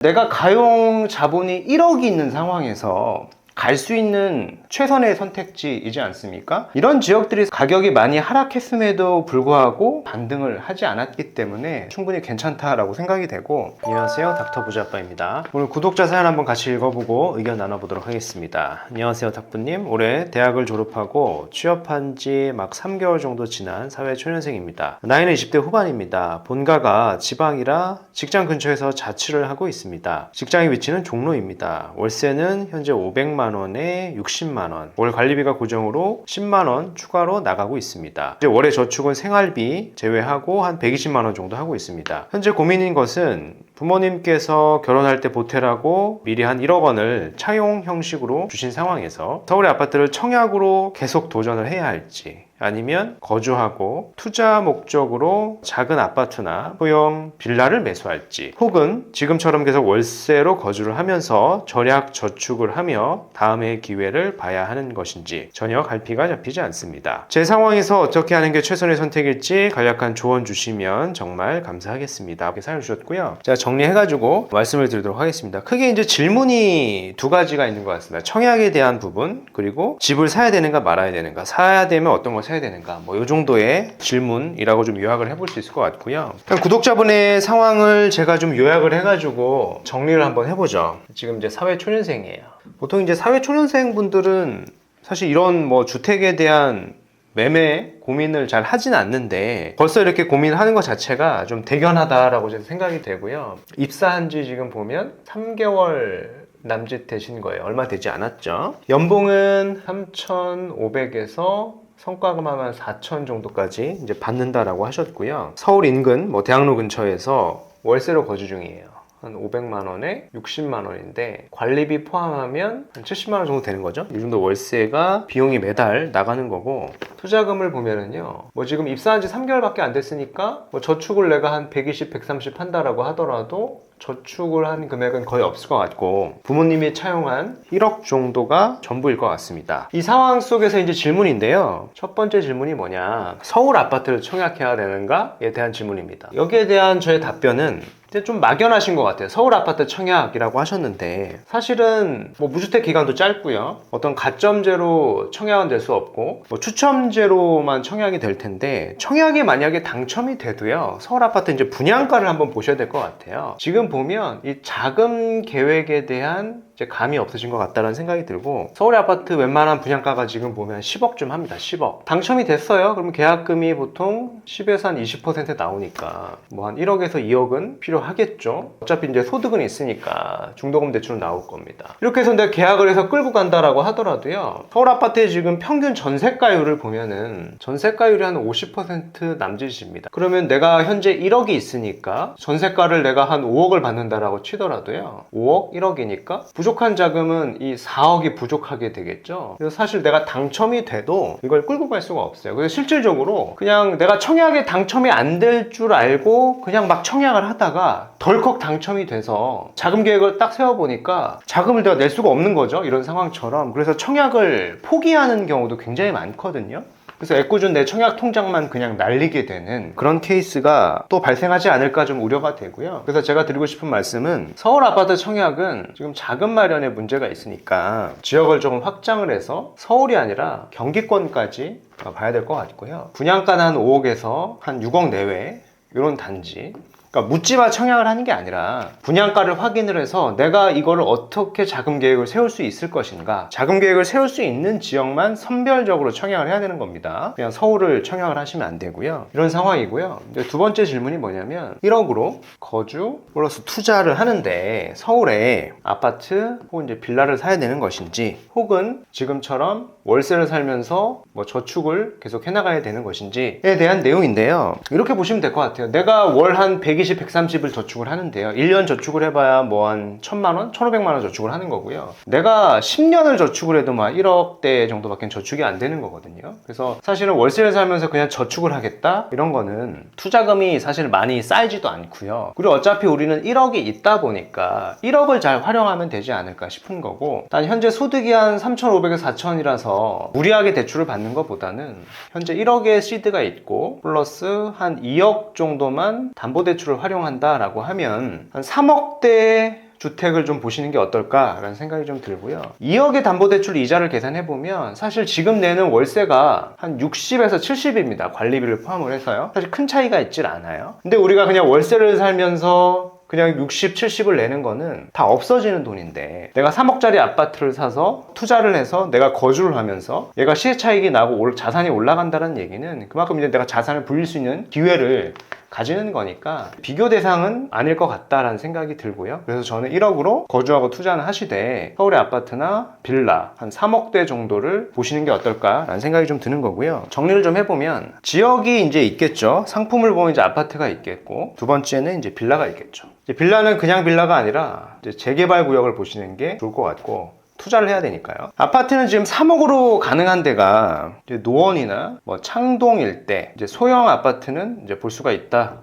내가 가용 자본이 1억이 있는 상황에서 갈 수 있는 최선의 선택지이지 않습니까? 이런 지역들이 가격이 많이 하락했음에도 불구하고 반등을 하지 않았기 때문에 충분히 괜찮다라고 생각이 되고. 안녕하세요, 닥터 부자아빠입니다. 오늘 구독자 사연 한번 같이 읽어보고 의견 나눠보도록 하겠습니다. 안녕하세요, 닥부님. 올해 대학을 졸업하고 취업한 지 막 3개월 정도 지난 사회초년생입니다. 나이는 20대 후반입니다. 본가가 지방이라 직장 근처에서 자취를 하고 있습니다. 직장의 위치는 종로입니다. 월세는 현재 500만 원에 60만 원, 월 관리비가 고정으로 10만 원 추가로 나가고 있습니다. 이제 월에 저축은 생활비 제외하고 한 120만 원 정도 하고 있습니다. 현재 고민인 것은 부모님께서 결혼할 때 보태라고 미리 한 1억 원을 차용 형식으로 주신 상황에서 서울의 아파트를 청약으로 계속 도전을 해야 할지, 아니면 거주하고 투자 목적으로 작은 아파트나 소형 빌라를 매수할지, 혹은 지금처럼 계속 월세로 거주를 하면서 절약 저축을 하며 다음의 기회를 봐야 하는 것인지 전혀 갈피가 잡히지 않습니다. 제 상황에서 어떻게 하는 게 최선의 선택일지 간략한 조언 주시면 정말 감사하겠습니다. 이렇게 사연 주셨고요. 제가 정리해가지고 말씀을 드리도록 하겠습니다. 크게 이제 질문이 두 가지가 있는 것 같습니다. 청약에 대한 부분, 그리고 집을 사야 되는가 말아야 되는가, 사야 되면 어떤 걸 사야 되는가, 이 정도의 질문이라고 좀 요약을 해볼 수 있을 것 같고요. 구독자분의 상황을 제가 좀 요약을 해가지고 정리를 한번 해보죠. 지금 이제 사회초년생이에요. 보통 이제 사회초년생 분들은 사실 이런 주택에 대한 매매 고민을 잘 하진 않는데 벌써 이렇게 고민하는 것 자체가 좀 대견하다라고 저는 생각이 되고요. 입사한 지 지금 보면 3개월 남짓 되신 거예요. 얼마 되지 않았죠. 연봉은 3,500에서 성과금 하면 4,000 정도까지 이제 받는다라고 하셨고요. 서울 인근 대학로 근처에서 월세로 거주 중이에요. 한 500만 원에 60만 원인데 관리비 포함하면 한 70만 원 정도 되는 거죠. 이 정도 월세가 비용이 매달 나가는 거고, 투자금을 보면은요, 지금 입사한 지 3개월밖에 안 됐으니까 저축을 내가 한 120, 130 한다라고 하더라도 저축을 한 금액은 거의 없을 것 같고, 부모님이 차용한 1억 정도가 전부일 것 같습니다. 이 상황 속에서 이제 질문인데요. 첫 번째 질문이 뭐냐, 서울 아파트를 청약해야 되는가에 대한 질문입니다. 여기에 대한 저의 답변은 좀 막연하신 것 같아요. 서울 아파트 청약이라고 하셨는데 사실은 무주택 기간도 짧고요, 어떤 가점제로 청약은 될 수 없고 추첨제로만 청약이 될 텐데, 청약이 만약에 당첨이 돼도요, 서울 아파트 이제 분양가를 한번 보셔야 될 것 같아요. 지금 보면 이 자금 계획에 대한 감이 없으신 것 같다는 생각이 들고, 서울의 아파트 웬만한 분양가가 지금 보면 10억쯤 합니다. 10억. 당첨이 됐어요. 그러면 계약금이 보통 10에서 한 20% 나오니까 한 1억에서 2억은 필요하겠죠. 어차피 이제 소득은 있으니까 중도금 대출은 나올 겁니다. 이렇게 해서 내가 계약을 해서 끌고 간다라고 하더라도요, 서울 아파트의 지금 평균 전세가율을 보면은 전세가율이 한 50% 남짓입니다. 그러면 내가 현재 1억이 있으니까 전세가를 내가 한 5억을 받는다라고 치더라도요, 5억, 1억이니까 부족한 자금은 이 4억이 부족하게 되겠죠. 그래서 사실 내가 당첨이 돼도 이걸 끌고 갈 수가 없어요. 그래서 실질적으로 그냥 내가 청약에 당첨이 안 될 줄 알고 그냥 막 청약을 하다가 덜컥 당첨이 돼서 자금 계획을 딱 세워보니까 자금을 내가 낼 수가 없는 거죠. 이런 상황처럼. 그래서 청약을 포기하는 경우도 굉장히 많거든요. 그래서 애꿎은 내 청약 통장만 그냥 날리게 되는 그런 케이스가 또 발생하지 않을까 좀 우려가 되고요. 그래서 제가 드리고 싶은 말씀은, 서울 아파트 청약은 지금 자금 마련에 문제가 있으니까 지역을 조금 확장을 해서 서울이 아니라 경기권까지 봐야 될 것 같고요. 분양가는 한 5억에서 한 6억 내외, 이런 단지, 그러니까 묻지마 청약을 하는 게 아니라 분양가를 확인을 해서 내가 이거를 어떻게 자금 계획을 세울 수 있을 것인가, 자금 계획을 세울 수 있는 지역만 선별적으로 청약을 해야 되는 겁니다. 그냥 서울을 청약을 하시면 안 되고요. 이런 상황이고요. 이제 두 번째 질문이 뭐냐면, 1억으로 거주 플러스 투자를 하는데 서울에 아파트 혹은 이제 빌라를 사야 되는 것인지, 혹은 지금처럼 월세를 살면서 저축을 계속 해나가야 되는 것인지에 대한 내용인데요. 이렇게 보시면 될 것 같아요. 내가 월 한 120, 130을 저축을 하는데요, 1년 저축을 해봐야 한 1,000만원, 1,500만원 저축을 하는 거고요. 내가 10년을 저축을 해도 1억대 정도밖에 저축이 안 되는 거거든요. 그래서 사실은 월세를 살면서 그냥 저축을 하겠다, 이런 거는 투자금이 사실 많이 쌓이지도 않고요. 그리고 어차피 우리는 1억이 있다 보니까 1억을 잘 활용하면 되지 않을까 싶은 거고, 단 현재 소득이 한 3,500에서 4,000이라서 무리하게 대출을 받는 것보다는 현재 1억의 시드가 있고 플러스 한 2억 정도만 담보대출을 활용한다라고 하면 한 3억대 주택을 좀 보시는 게 어떨까라는 생각이 좀 들고요. 2억의 담보대출 이자를 계산해보면 사실 지금 내는 월세가 한 60에서 70입니다. 관리비를 포함을 해서요. 사실 큰 차이가 있질 않아요. 근데 우리가 그냥 월세를 살면서 그냥 60, 70을 내는 거는 다 없어지는 돈인데, 내가 3억짜리 아파트를 사서 투자를 해서 내가 거주를 하면서 얘가 시세차익이 나고 자산이 올라간다는 얘기는 그만큼 이제 내가 자산을 불릴 수 있는 기회를 가지는 거니까 비교 대상은 아닐 것 같다라는 생각이 들고요. 그래서 저는 1억으로 거주하고 투자는 하시되 서울의 아파트나 빌라 한 3억대 정도를 보시는 게 어떨까라는 생각이 좀 드는 거고요. 정리를 좀 해보면 지역이 이제 있겠죠. 상품을 보면 이제 아파트가 있겠고, 두 번째는 이제 빌라가 있겠죠. 이제 빌라는 그냥 빌라가 아니라 이제 재개발 구역을 보시는 게 좋을 것 같고, 투자를 해야 되니까요. 아파트는 지금 3억으로 가능한 데가 이제 노원이나 뭐 창동 일대, 이제 소형 아파트는 이제 볼 수가 있다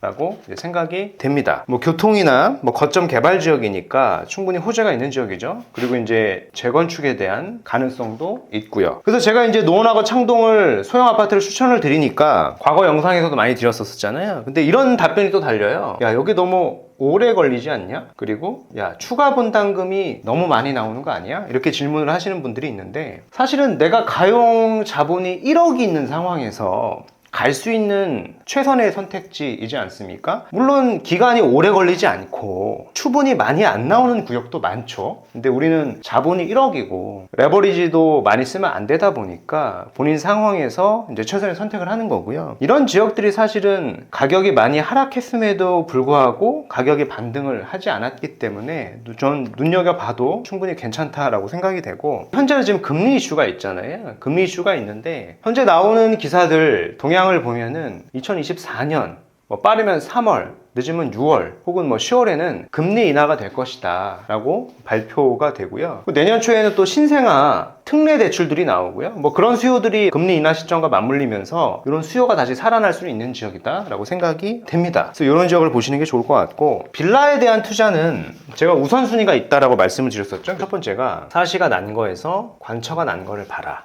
라고 생각이 됩니다. 뭐 교통이나 뭐 거점 개발 지역이니까 충분히 호재가 있는 지역이죠. 그리고 이제 재건축에 대한 가능성도 있고요. 그래서 제가 이제 노원하고 창동을 소형 아파트를 추천을 드리니까 과거 영상에서도 많이 드렸었잖아요. 근데 이런 답변이 또 달려요. 야, 여기 너무 오래 걸리지 않냐? 그리고 야, 추가 분담금이 너무 많이 나오는 거 아니야? 이렇게 질문을 하시는 분들이 있는데, 사실은 내가 가용 자본이 1억이 있는 상황에서 갈 수 있는 최선의 선택지이지 않습니까? 물론 기간이 오래 걸리지 않고 추분이 많이 안 나오는 구역도 많죠. 근데 우리는 자본이 1억이고 레버리지도 많이 쓰면 안 되다 보니까 본인 상황에서 이제 최선의 선택을 하는 거고요. 이런 지역들이 사실은 가격이 많이 하락했음에도 불구하고 가격이 반등을 하지 않았기 때문에 전 눈여겨봐도 충분히 괜찮다라고 생각이 되고, 현재는 지금 금리 이슈가 있잖아요. 금리 이슈가 있는데 현재 나오는 기사들 동향을 보면은 2024년 뭐 빠르면 3월, 늦으면 6월 혹은 뭐 10월에는 금리 인하가 될 것이다 라고 발표가 되고요. 내년 초에는 또 신생아 특례 대출들이 나오고요. 뭐 그런 수요들이 금리 인하 시점과 맞물리면서 이런 수요가 다시 살아날 수 있는 지역이다 라고 생각이 됩니다. 그래서 이런 지역을 보시는 게 좋을 것 같고, 빌라에 대한 투자는 제가 우선순위가 있다라고 말씀을 드렸었죠. 첫 번째가 사시가 난 거에서 관처가 난 거를 봐라.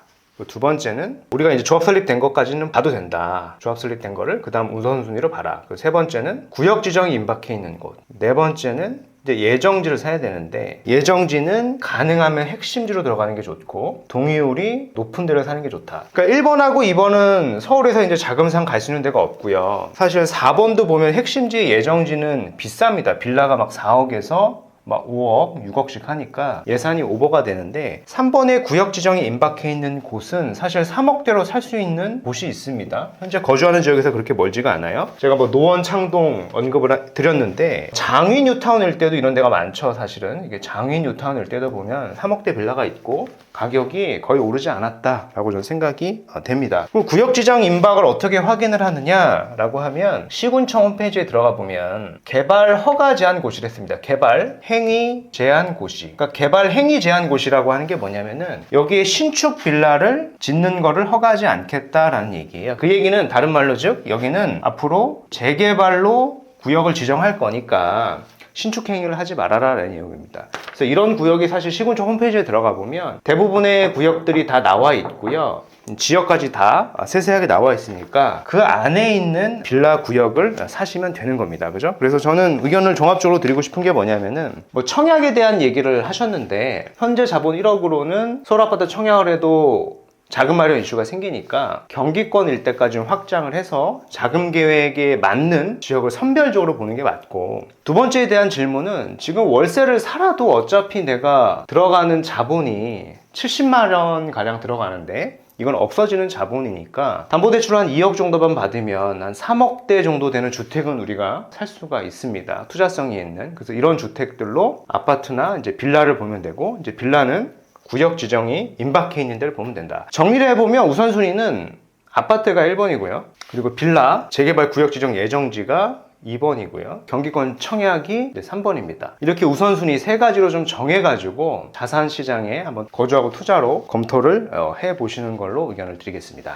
두 번째는 우리가 이제 조합 설립된 것까지는 봐도 된다. 조합 설립된 거를 그 다음 우선순위로 봐라. 세 번째는 구역 지정이 임박해 있는 곳. 네 번째는 이제 예정지를 사야 되는데, 예정지는 가능하면 핵심지로 들어가는 게 좋고 동의율이 높은 데를 사는 게 좋다. 그러니까 1번하고 2번은 서울에서 이제 자금상 갈 수 있는 데가 없고요. 사실 4번도 보면 핵심지 예정지는 비쌉니다. 빌라가 막 4억에서 막 5억, 6억씩 하니까 예산이 오버가 되는데, 3번에 구역 지정이 임박해 있는 곳은 사실 3억대로 살 수 있는 곳이 있습니다. 현재 거주하는 지역에서 그렇게 멀지가 않아요. 제가 뭐 노원, 창동 언급을 드렸는데 장위 뉴타운 일대도 이런 데가 많죠. 사실은 이게 장위 뉴타운 일대도 보면 3억대 빌라가 있고 가격이 거의 오르지 않았다라고 저는 생각이 됩니다. 그럼 구역 지정 임박을 어떻게 확인을 하느냐라고 하면 시군청 홈페이지에 들어가 보면 개발 허가 제한 고시를 했습니다. 개발 행위 제한 고시. 그러니까 개발 행위 제한 고시라고 하는 게 뭐냐면은 여기에 신축 빌라를 짓는 거를 허가하지 않겠다라는 얘기예요. 그 얘기는 다른 말로 즉 여기는 앞으로 재개발로 구역을 지정할 거니까 신축 행위를 하지 말아라라는 내용입니다. 그래서 이런 구역이 사실 시군청 홈페이지에 들어가 보면 대부분의 구역들이 다 나와 있고요. 지역까지 다 세세하게 나와 있으니까 그 안에 있는 빌라 구역을 사시면 되는 겁니다. 그죠? 그래서 저는 의견을 종합적으로 드리고 싶은 게 뭐냐면은, 뭐 청약에 대한 얘기를 하셨는데 현재 자본 1억으로는 서울 아파트 청약을 해도 자금 마련 이슈가 생기니까 경기권 일대까지 확장을 해서 자금 계획에 맞는 지역을 선별적으로 보는 게 맞고, 두 번째에 대한 질문은 지금 월세를 살아도 어차피 내가 들어가는 자본이 70만 원 가량 들어가는데 이건 없어지는 자본이니까 담보대출 한 2억 정도만 받으면 한 3억대 정도 되는 주택은 우리가 살 수가 있습니다. 투자성이 있는. 그래서 이런 주택들로 아파트나 이제 빌라를 보면 되고, 이제 빌라는 구역 지정이 임박해 있는 데를 보면 된다. 정리를 해보면 우선순위는 아파트가 1번이고요. 그리고 빌라, 재개발 구역 지정 예정지가 2번이고요. 경기권 청약이 3번입니다. 이렇게 우선순위 3가지로 좀 정해가지고 자산시장에 한번 거주하고 투자로 검토를 해보시는 걸로 의견을 드리겠습니다.